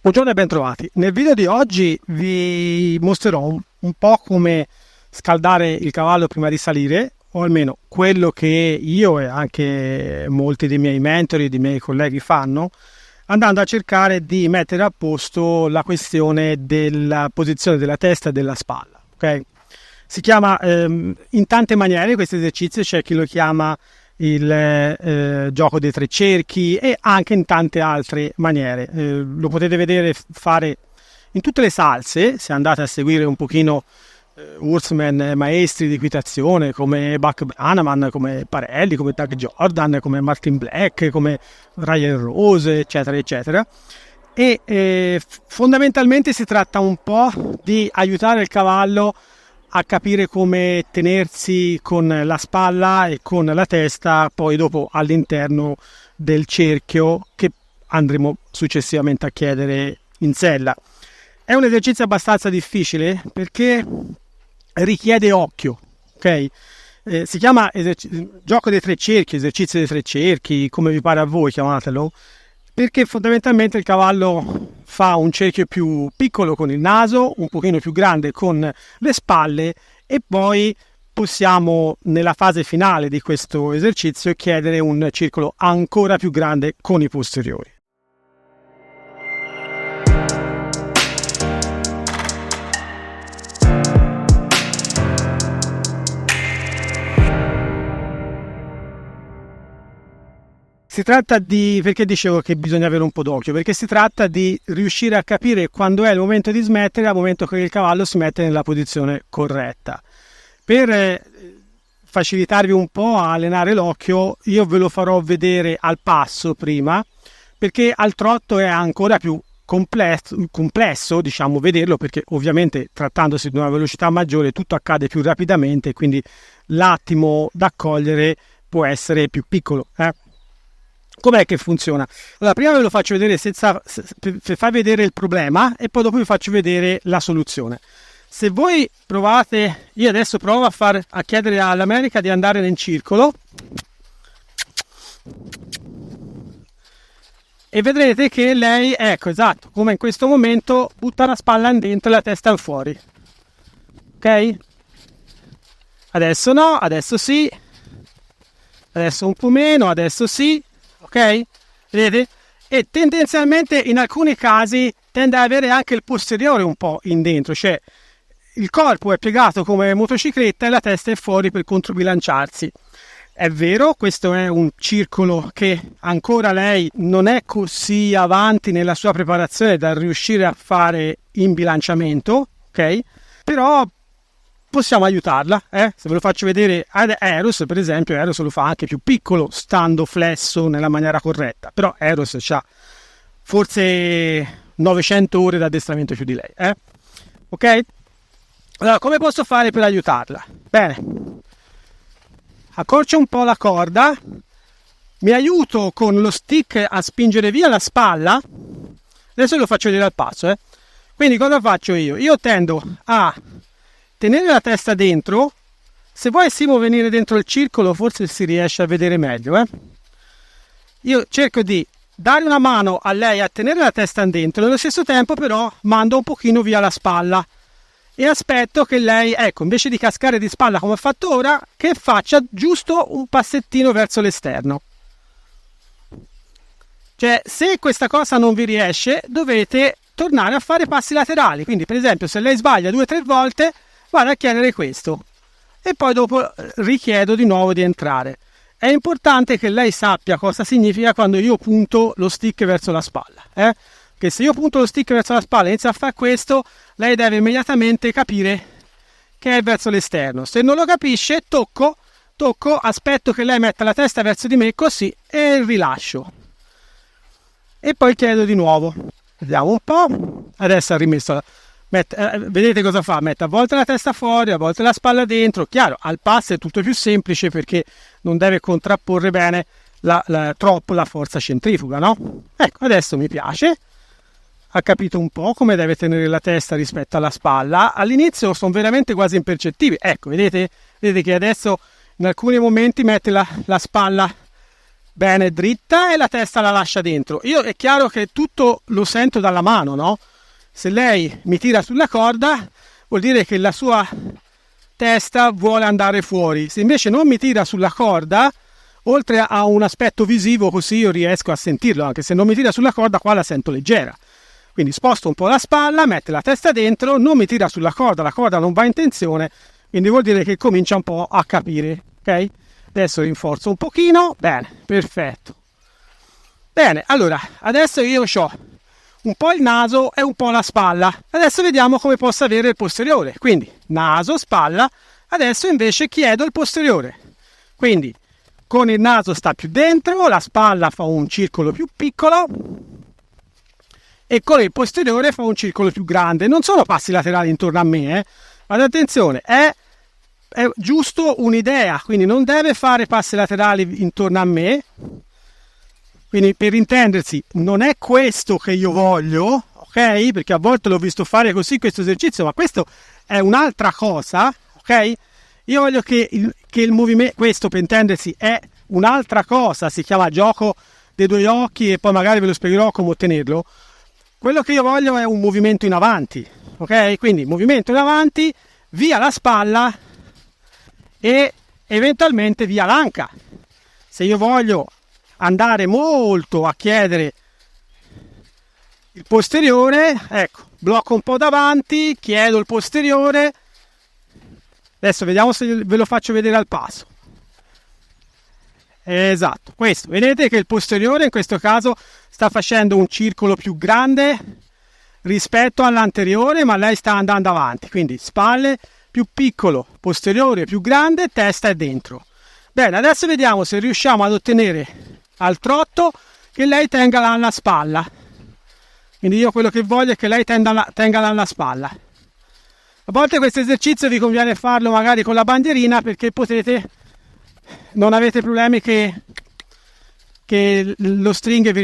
Buongiorno e bentrovati. Nel video di oggi vi mostrerò un po' come scaldare il cavallo prima di salire, o almeno quello che io e anche molti dei miei mentori, dei miei colleghi fanno, andando a cercare di mettere a posto la questione della posizione della testa e della spalla. Ok? Si chiama in tante maniere questo esercizio, c'è chi lo chiama il gioco dei tre cerchi e anche in tante altre maniere. Lo potete vedere fare in tutte le salse se andate a seguire un pochino Horseman, maestri di equitazione come Buck Brannaman, come Parelli, come Doug Jordan, come Martin Black, come Ryan Rose, eccetera eccetera. E fondamentalmente si tratta un po' di aiutare il cavallo a capire come tenersi con la spalla e con la testa poi dopo all'interno del cerchio che andremo successivamente a chiedere in sella. È un esercizio abbastanza difficile perché richiede occhio, ok? Si chiama gioco dei tre cerchi, esercizio dei tre cerchi, come vi pare a voi chiamatelo, perché fondamentalmente il cavallo fa un cerchio più piccolo con il naso, un pochino più grande con le spalle e poi possiamo nella fase finale di questo esercizio chiedere un circolo ancora più grande con i posteriori. Si tratta di, perché dicevo che bisogna avere un po' d'occhio? Perché si tratta di riuscire a capire quando è il momento di smettere, al momento che il cavallo si mette nella posizione corretta. Per facilitarvi un po' a allenare l'occhio, io ve lo farò vedere al passo prima, perché al trotto è ancora più complesso, diciamo, vederlo, perché ovviamente trattandosi di una velocità maggiore tutto accade più rapidamente, quindi l'attimo da cogliere può essere più piccolo. Com'è che funziona? Allora, prima ve lo faccio vedere per far vedere il problema e poi dopo vi faccio vedere la soluzione. Se voi provate, io adesso provo a chiedere all'America di andare nel circolo e vedrete che lei, ecco, esatto, come in questo momento, butta la spalla in dentro e la testa in fuori. Ok? Adesso no, adesso sì, adesso un po' meno, adesso sì. Ok? Vedete? E tendenzialmente in alcuni casi tende ad avere anche il posteriore un po' in dentro, cioè il corpo è piegato come motocicletta e la testa è fuori per controbilanciarsi. È vero, questo è un circolo che ancora lei non è così avanti nella sua preparazione da riuscire a fare in bilanciamento, ok? Però possiamo aiutarla, Se ve lo faccio vedere ad Eros, per esempio, Eros lo fa anche più piccolo, stando flesso nella maniera corretta, però Eros ha forse 900 ore di addestramento più di lei, ok? Allora, come posso fare per aiutarla? Bene, accorcio un po' la corda, mi aiuto con lo stick a spingere via la spalla, adesso lo faccio vedere al passo, Quindi cosa faccio io? Io tendo a tenere la testa dentro. Se vuoi Simo venire dentro il circolo forse si riesce a vedere meglio, Io cerco di dare una mano a lei a tenere la testa dentro, nello stesso tempo però mando un pochino via la spalla e aspetto che lei, ecco, invece di cascare di spalla come ho fatto ora, che faccia giusto un passettino verso l'esterno. Cioè, se questa cosa non vi riesce, dovete tornare a fare passi laterali, quindi per esempio se lei sbaglia 2 o 3 volte vado a chiedere questo e poi dopo richiedo di nuovo di entrare. È importante che lei sappia cosa significa quando io punto lo stick verso la spalla, che se io punto lo stick verso la spalla e inizio a fare questo, lei deve immediatamente capire che è verso l'esterno. Se non lo capisce, tocco, aspetto che lei metta la testa verso di me così e rilascio e poi chiedo di nuovo. Vediamo un po', adesso ha rimesso vedete cosa fa? Mette a volte la testa fuori, a volte la spalla dentro. Chiaro, al passo è tutto più semplice perché non deve contrapporre bene troppo la forza centrifuga, no? Ecco, adesso mi piace. Ha capito un po' come deve tenere la testa rispetto alla spalla. All'inizio sono veramente quasi impercettibili. Ecco, vedete che adesso in alcuni momenti mette la spalla bene dritta e la testa la lascia dentro. Io è chiaro che tutto lo sento dalla mano, no? Se lei mi tira sulla corda vuol dire che la sua testa vuole andare fuori. Se invece non mi tira sulla corda, oltre a un aspetto visivo, così io riesco a sentirlo, anche se non mi tira sulla corda qua la sento leggera. Quindi sposto un po' la spalla, mette la testa dentro, non mi tira sulla corda, la corda non va in tensione, quindi vuol dire che comincia un po' a capire, ok? Adesso rinforzo un pochino, bene, perfetto. Bene, allora, adesso io ho un po' il naso e un po' la spalla. Adesso vediamo come posso avere il posteriore. Quindi, naso, spalla. Adesso invece chiedo il posteriore. Quindi, con il naso sta più dentro, la spalla fa un circolo più piccolo e con il posteriore fa un circolo più grande. Non sono passi laterali intorno a me, ma attenzione, è giusto un'idea, quindi non deve fare passi laterali intorno a me. Quindi per intendersi, non è questo che io voglio, ok? Perché a volte l'ho visto fare così questo esercizio, ma questo è un'altra cosa, ok? Io voglio che il movimento, questo per intendersi è un'altra cosa, si chiama gioco dei due occhi e poi magari ve lo spiegherò come ottenerlo. Quello che io voglio è un movimento in avanti, ok? Quindi movimento in avanti, via la spalla e eventualmente via l'anca. Se io voglio andare molto a chiedere il posteriore, ecco, blocco un po' davanti, chiedo il posteriore. Adesso vediamo se ve lo faccio vedere al passo. Esatto, questo, vedete che il posteriore in questo caso sta facendo un circolo più grande rispetto all'anteriore, ma lei sta andando avanti, quindi spalle più piccolo, posteriore più grande, testa è dentro. Bene, adesso vediamo se riusciamo ad ottenere al trotto che lei tenga alla spalla. Quindi io quello che voglio è che lei tenga alla spalla. A volte questo esercizio vi conviene farlo magari con la bandierina, perché non avete problemi che lo string vi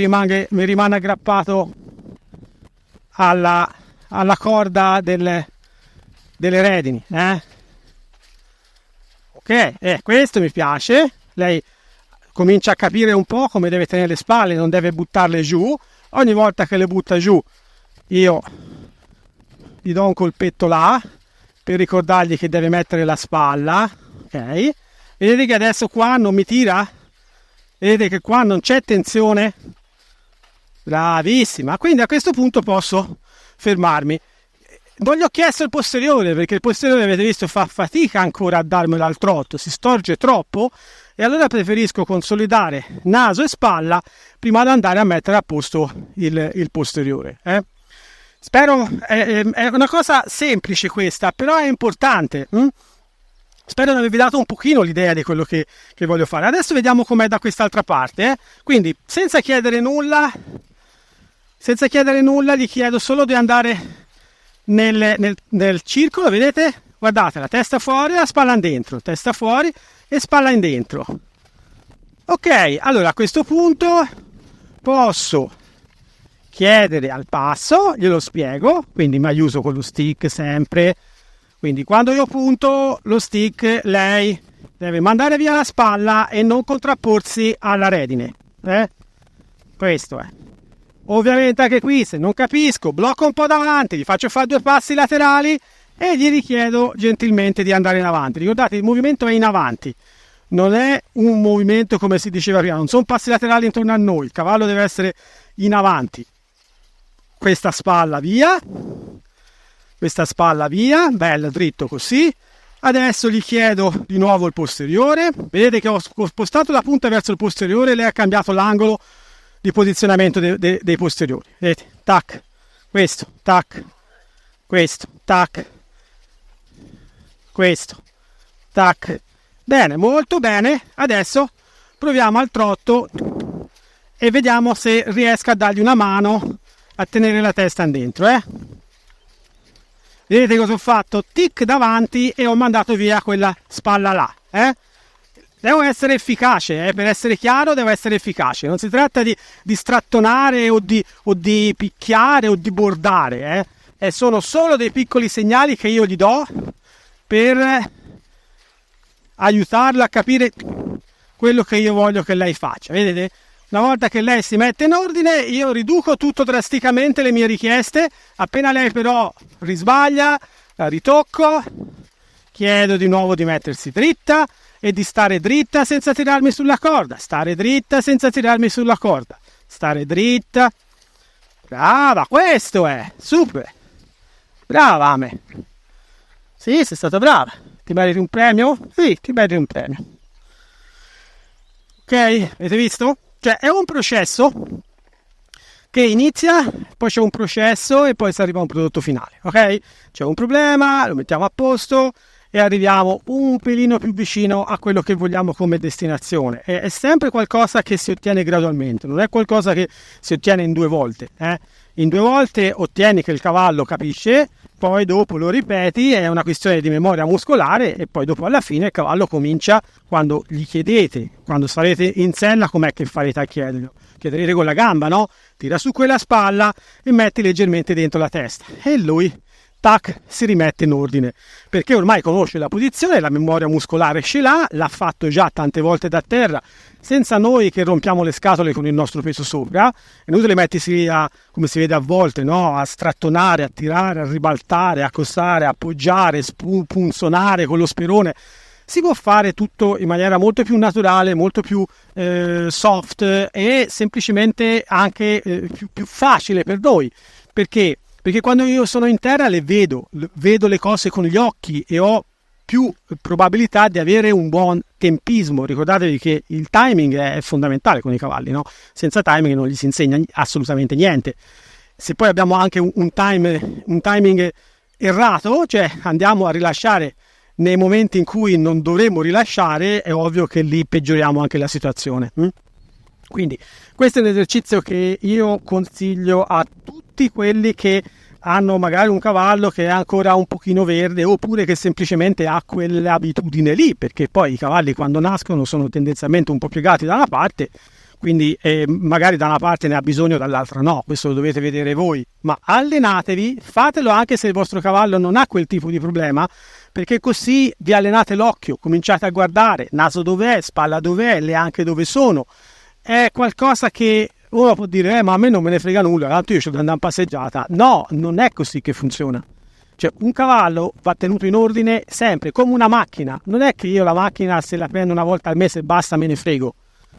rimane aggrappato alla corda delle redini. Ok, questo mi piace. Lei comincia a capire un po' come deve tenere le spalle, non deve buttarle giù. Ogni volta che le butta giù io gli do un colpetto là per ricordargli che deve mettere la spalla. Ok, vedete che adesso qua non mi tira? Vedete che qua non c'è tensione? Bravissima, quindi a questo punto posso fermarmi. Non gli ho chiesto il posteriore, perché il posteriore, avete visto, fa fatica ancora a darmelo al trotto, si storge troppo, e allora preferisco consolidare naso e spalla prima di andare a mettere a posto il posteriore. Spero, è una cosa semplice questa, però è importante. Spero di avervi dato un pochino l'idea di quello che voglio fare. Adesso vediamo com'è da quest'altra parte. Quindi senza chiedere nulla, gli chiedo solo di andare nel circolo, vedete? Guardate, la testa fuori, la spalla in dentro, testa fuori e spalla in dentro. Ok, allora a questo punto posso chiedere al passo, glielo spiego, quindi mi aiuto con lo stick sempre. Quindi quando io punto lo stick, lei deve mandare via la spalla e non contrapporsi alla redine. Questo è. Ovviamente anche qui, se non capisco, blocco un po' davanti, gli faccio fare 2 passi laterali e gli richiedo gentilmente di andare in avanti. Ricordate, il movimento è in avanti, non è un movimento come si diceva prima, non sono passi laterali intorno a noi, il cavallo deve essere in avanti. Questa spalla via, bello dritto così. Adesso gli chiedo di nuovo il posteriore, vedete che ho spostato la punta verso il posteriore e lei ha cambiato l'angolo di posizionamento dei posteriori. Vedete? Tac, questo, tac, questo, tac, questo, tac. Bene, molto bene. Adesso proviamo al trotto e vediamo se riesco a dargli una mano a tenere la testa dentro. Vedete cosa ho fatto? Tic davanti e ho mandato via quella spalla là. Devo essere efficace, per essere chiaro devo essere efficace, non si tratta di strattonare o di picchiare o di bordare, sono solo dei piccoli segnali che io gli do per aiutarlo a capire quello che io voglio che lei faccia. Vedete? Una volta che lei si mette in ordine, io riduco tutto drasticamente le mie richieste. Appena lei però risbaglia, la ritocco, chiedo di nuovo di mettersi dritta e di stare dritta senza tirarmi sulla corda. Stare dritta senza tirarmi sulla corda. Stare dritta. Brava, questo è. Super. Brava, Ame. Sì, sei stata brava. Ti meriti un premio? Sì, ti meriti un premio. Ok, avete visto? Cioè è un processo che inizia, poi c'è un processo e poi si arriva a un prodotto finale, ok? C'è un problema, lo mettiamo a posto e arriviamo un pelino più vicino a quello che vogliamo come destinazione. È sempre qualcosa che si ottiene gradualmente, non è qualcosa che si ottiene in 2 volte. In 2 volte ottieni che il cavallo capisce, poi dopo lo ripeti, è una questione di memoria muscolare e poi dopo alla fine il cavallo comincia, quando gli chiedete, quando sarete in sella, com'è che farete a chiederlo? Chiederete con la gamba, no? Tira su quella spalla e metti leggermente dentro la testa e lui, tac, si rimette in ordine, perché ormai conosce la posizione, la memoria muscolare ce l'ha fatto già tante volte da terra, senza noi che rompiamo le scatole con il nostro peso sopra. È inutile mettersi come si vede a volte, no? A strattonare, a tirare, a ribaltare, a accostare, a appoggiare, punzonare con lo sperone. Si può fare tutto in maniera molto più naturale, molto più soft e semplicemente anche più facile per noi. Perché quando io sono in terra le vedo le cose con gli occhi e ho più probabilità di avere un buon tempismo. Ricordatevi che il timing è fondamentale con i cavalli, no? Senza timing non gli si insegna assolutamente niente. Se poi abbiamo anche un timing errato, cioè andiamo a rilasciare nei momenti in cui non dovremmo rilasciare, è ovvio che lì peggioriamo anche la situazione. Quindi questo è un esercizio che io consiglio a tutti quelli che hanno magari un cavallo che è ancora un pochino verde, oppure che semplicemente ha quell'abitudine lì, perché poi i cavalli quando nascono sono tendenzialmente un po' piegati da una parte, quindi magari da una parte ne ha bisogno, dall'altra no, questo lo dovete vedere voi, ma allenatevi, fatelo anche se il vostro cavallo non ha quel tipo di problema, perché così vi allenate l'occhio, cominciate a guardare naso dov'è, spalla dov'è, le anche dove sono. È qualcosa che uno può dire, ma a me non me ne frega nulla, tanto io ci devo andare in passeggiata. No, non è così che funziona. Cioè, un cavallo va tenuto in ordine sempre, come una macchina. Non è che io la macchina, se la prendo una volta al mese e basta, me ne frego.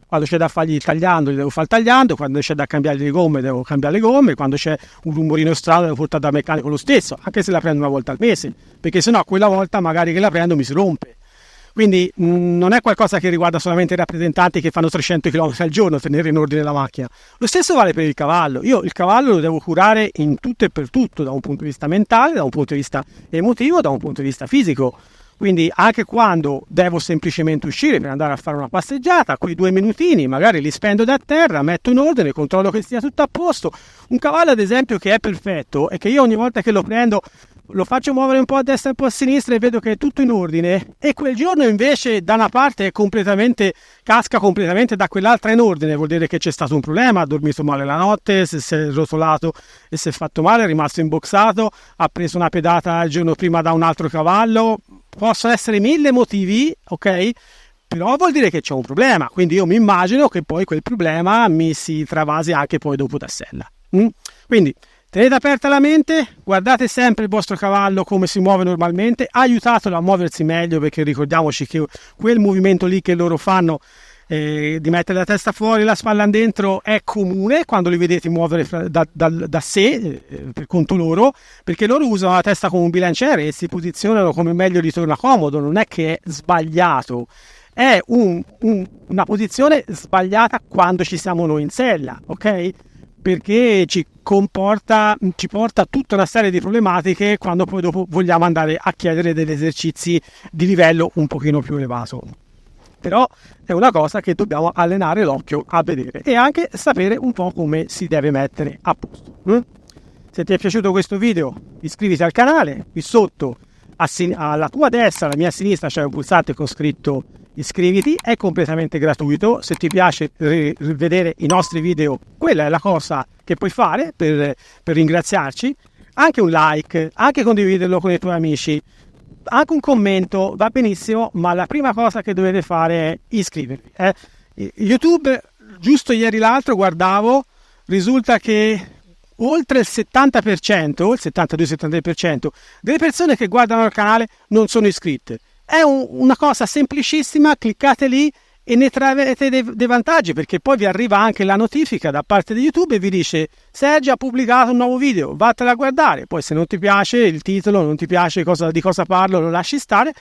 Quando c'è da fargli il tagliando, gli devo fare il tagliando, quando c'è da cambiare le gomme, devo cambiare le gomme, quando c'è un rumorino strano, devo portare dal meccanico lo stesso, anche se la prendo una volta al mese, perché sennò quella volta magari che la prendo mi si rompe. Quindi non è qualcosa che riguarda solamente i rappresentanti che fanno 300 km al giorno tenere in ordine la macchina. Lo stesso vale per il cavallo. Io il cavallo lo devo curare in tutto e per tutto, da un punto di vista mentale, da un punto di vista emotivo, da un punto di vista fisico. Quindi anche quando devo semplicemente uscire per andare a fare una passeggiata, quei 2 minutini magari li spendo da terra, metto in ordine, controllo che stia tutto a posto. Un cavallo ad esempio che è perfetto è che io ogni volta che lo prendo lo faccio muovere un po' a destra e un po' a sinistra e vedo che è tutto in ordine, e quel giorno invece da una parte casca completamente, da quell'altra in ordine, vuol dire che c'è stato un problema, ha dormito male la notte, si è rotolato e si è fatto male, è rimasto imboxato, ha preso una pedata il giorno prima da un altro cavallo. Possono essere 1000 motivi, ok? Però vuol dire che c'è un problema, quindi io mi immagino che poi quel problema mi si travasi anche poi dopo da sella. Quindi tenete aperta la mente, guardate sempre il vostro cavallo come si muove normalmente, aiutatelo a muoversi meglio, perché ricordiamoci che quel movimento lì che loro fanno di mettere la testa fuori, la spalla dentro, è comune quando li vedete muovere da sé, per conto loro, perché loro usano la testa come un bilanciere e si posizionano come meglio gli torna comodo. Non è che è sbagliato, è una posizione sbagliata quando ci siamo noi in sella, ok? Perché ci porta tutta una serie di problematiche quando poi dopo vogliamo andare a chiedere degli esercizi di livello un pochino più elevato. Però è una cosa che dobbiamo allenare l'occhio a vedere e anche sapere un po' come si deve mettere a posto. Se ti è piaciuto questo video, iscriviti al canale. Qui sotto alla tua destra, alla mia sinistra, c'è un pulsante con scritto iscriviti, è completamente gratuito. Se ti piace vedere i nostri video, quella è la cosa che puoi fare per ringraziarci. Anche un like, anche condividerlo con i tuoi amici. anche un commento va benissimo, ma la prima cosa che dovete fare è iscrivervi. YouTube, giusto ieri l'altro guardavo, risulta che oltre il 70%, o il 72-73% delle persone che guardano il canale non sono iscritte. È una cosa semplicissima, cliccate lì e ne traete dei vantaggi, perché poi vi arriva anche la notifica da parte di YouTube e vi dice: Sergio ha pubblicato un nuovo video, vattene a guardare. Poi se non ti piace il titolo, non ti piace di cosa parlo, lo lasci stare,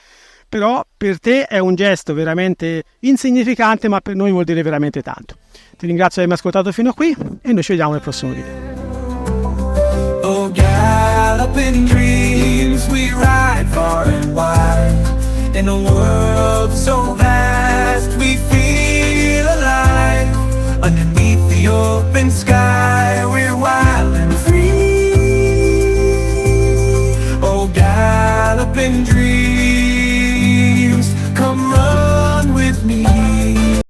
però per te è un gesto veramente insignificante, ma per noi vuol dire veramente tanto. Ti ringrazio di avermi ascoltato fino a qui e noi ci vediamo nel prossimo video. Oh, galloping dreams, we ride far and wide. In a world so vast, we feel alive underneath the open sky.